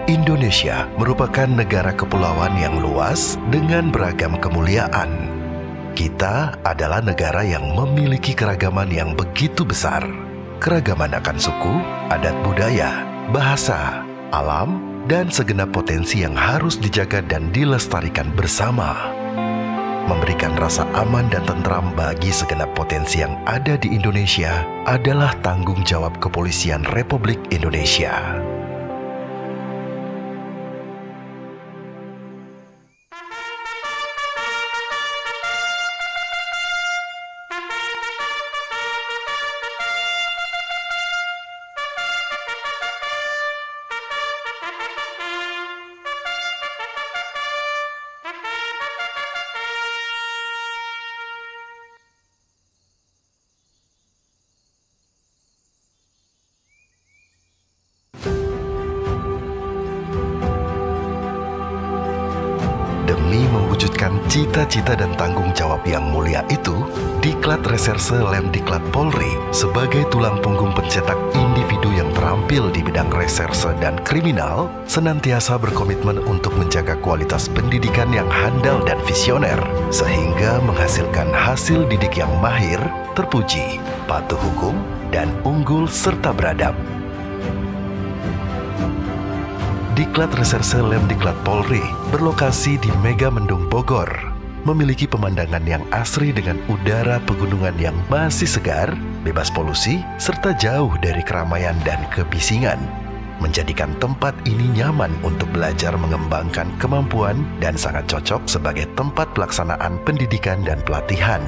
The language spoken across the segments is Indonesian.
Indonesia merupakan negara kepulauan yang luas dengan beragam kemuliaan. Kita adalah negara yang memiliki keragaman yang begitu besar. Keragaman akan suku, adat budaya, bahasa, alam, dan segenap potensi yang harus dijaga dan dilestarikan bersama. Memberikan rasa aman dan tentram bagi segenap potensi yang ada di Indonesia adalah tanggung jawab Kepolisian Republik Indonesia. Demi mewujudkan cita-cita dan tanggung jawab yang mulia itu, Diklat Reserse Lemdiklat Polri sebagai tulang punggung pencetak individu yang terampil di bidang reserse dan kriminal senantiasa berkomitmen untuk menjaga kualitas pendidikan yang handal dan visioner sehingga menghasilkan hasil didik yang mahir, terpuji, patuh hukum, dan unggul serta beradab. Diklat Reserse Lemdiklat Polri berlokasi di Megamendung, Bogor, memiliki pemandangan yang asri dengan udara pegunungan yang masih segar, bebas polusi, serta jauh dari keramaian dan kebisingan, menjadikan tempat ini nyaman untuk belajar mengembangkan kemampuan dan sangat cocok sebagai tempat pelaksanaan pendidikan dan pelatihan.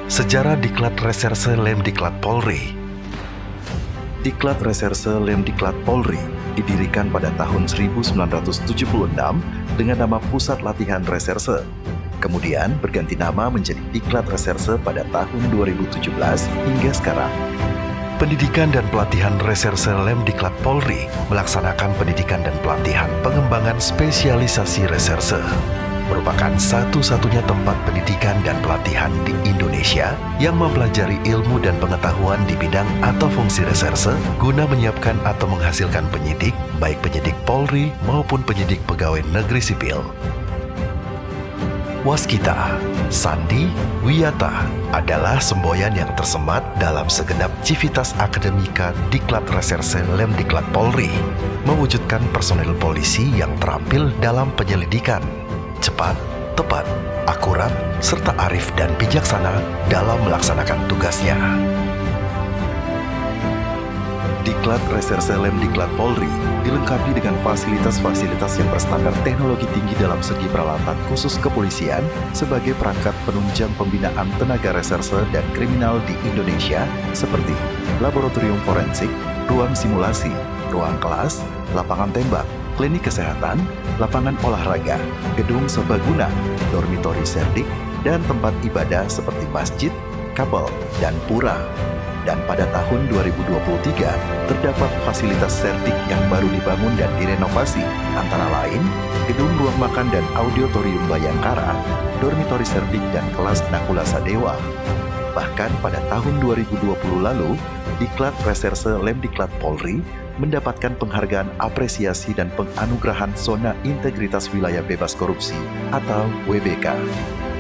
Sejarah Diklat Reserse Lemdiklat Polri. Diklat Reserse Lemdiklat Polri didirikan pada tahun 1976 dengan nama Pusat Latihan Reserse. Kemudian berganti nama menjadi Diklat Reserse pada tahun 2017 hingga sekarang. Pendidikan dan pelatihan Reserse Lemdiklat Polri melaksanakan pendidikan dan pelatihan pengembangan spesialisasi reserse. Merupakan satu-satunya tempat pendidikan dan pelatihan di Indonesia yang mempelajari ilmu dan pengetahuan di bidang atau fungsi reserse guna menyiapkan atau menghasilkan penyidik, baik penyidik Polri maupun penyidik pegawai negeri sipil. Waskita, Sandi, Wiyata adalah semboyan yang tersemat dalam segenap civitas akademika Diklat Reserse Lemdiklat Polri, mewujudkan personel polisi yang terampil dalam penyelidikan, cepat, tepat, akurat, serta arif dan bijaksana dalam melaksanakan tugasnya. Diklat Reserse Lemdiklat Polri dilengkapi dengan fasilitas-fasilitas yang berstandar teknologi tinggi dalam segi peralatan khusus kepolisian sebagai perangkat penunjang pembinaan tenaga reserse dan kriminal di Indonesia seperti laboratorium forensik, ruang simulasi, ruang kelas, lapangan tembak, klinik kesehatan, lapangan olahraga, gedung serbaguna, dormitori serdik, dan tempat ibadah seperti masjid, kapel, dan pura. Dan pada tahun 2023, terdapat fasilitas serdik yang baru dibangun dan direnovasi, antara lain gedung ruang makan dan auditorium Bayangkara, dormitori serdik, dan kelas Nakulasa Dewa. Bahkan pada tahun 2020 lalu, Diklat Reserse Lemdiklat Polri mendapatkan penghargaan apresiasi dan penganugerahan Zona Integritas Wilayah Bebas Korupsi atau WBK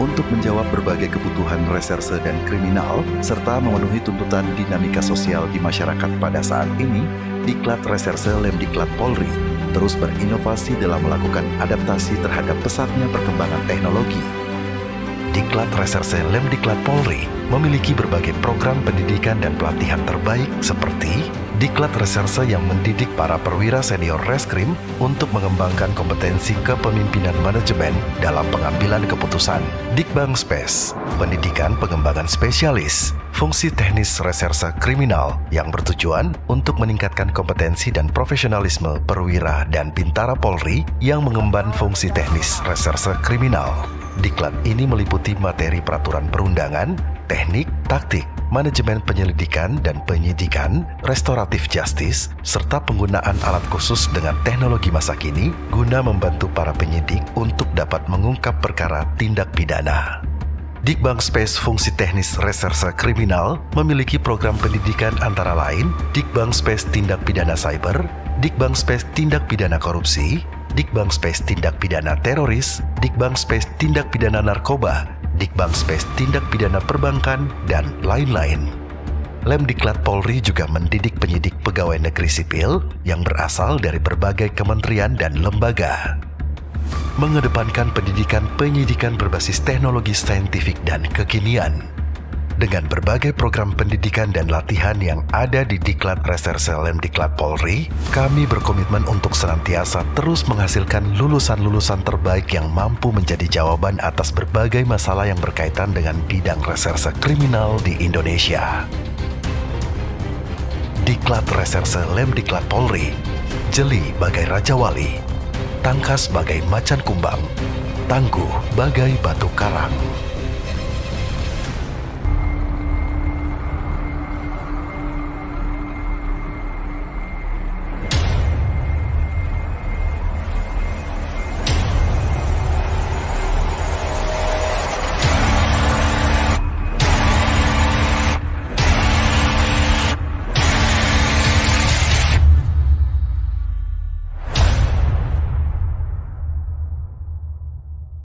untuk menjawab berbagai kebutuhan reserse dan kriminal serta memenuhi tuntutan dinamika sosial di masyarakat pada saat ini. Diklat Reserse Lemdiklat Polri terus berinovasi dalam melakukan adaptasi terhadap pesatnya perkembangan teknologi. Diklat Reserse Lemdiklat Polri memiliki berbagai program pendidikan dan pelatihan terbaik seperti Diklat Reserse yang mendidik para perwira senior reskrim untuk mengembangkan kompetensi kepemimpinan manajemen dalam pengambilan keputusan. Dikbang Spes, pendidikan pengembangan spesialis, fungsi teknis reserse kriminal yang bertujuan untuk meningkatkan kompetensi dan profesionalisme perwira dan bintara Polri yang mengemban fungsi teknis reserse kriminal. Diklat ini meliputi materi peraturan perundangan, teknik, taktik, manajemen penyelidikan dan penyidikan, restoratif justice, serta penggunaan alat khusus dengan teknologi masa kini guna membantu para penyidik untuk dapat mengungkap perkara tindak pidana. Dikbangspes Fungsi Teknis Reserse Kriminal memiliki program pendidikan antara lain Dikbangspes Tindak Pidana Cyber, Dikbangspes Tindak Pidana Korupsi, Dikbangspes Tindak Pidana Teroris, Dikbangspes Tindak Pidana Narkoba, Dikbangspes Tindak Pidana Perbankan, dan lain-lain. Lemdiklat Polri juga mendidik penyidik pegawai negeri sipil yang berasal dari berbagai kementerian dan lembaga. Mengedepankan pendidikan penyidikan berbasis teknologi saintifik dan kekinian. Dengan berbagai program pendidikan dan latihan yang ada di Diklat Reserse Lemdiklat Polri, kami berkomitmen untuk senantiasa terus menghasilkan lulusan-lulusan terbaik yang mampu menjadi jawaban atas berbagai masalah yang berkaitan dengan bidang reserse kriminal di Indonesia. Diklat Reserse Lemdiklat Polri, jeli bagai Raja Wali, tangkas bagai macan kumbang, tangguh bagai batu karang.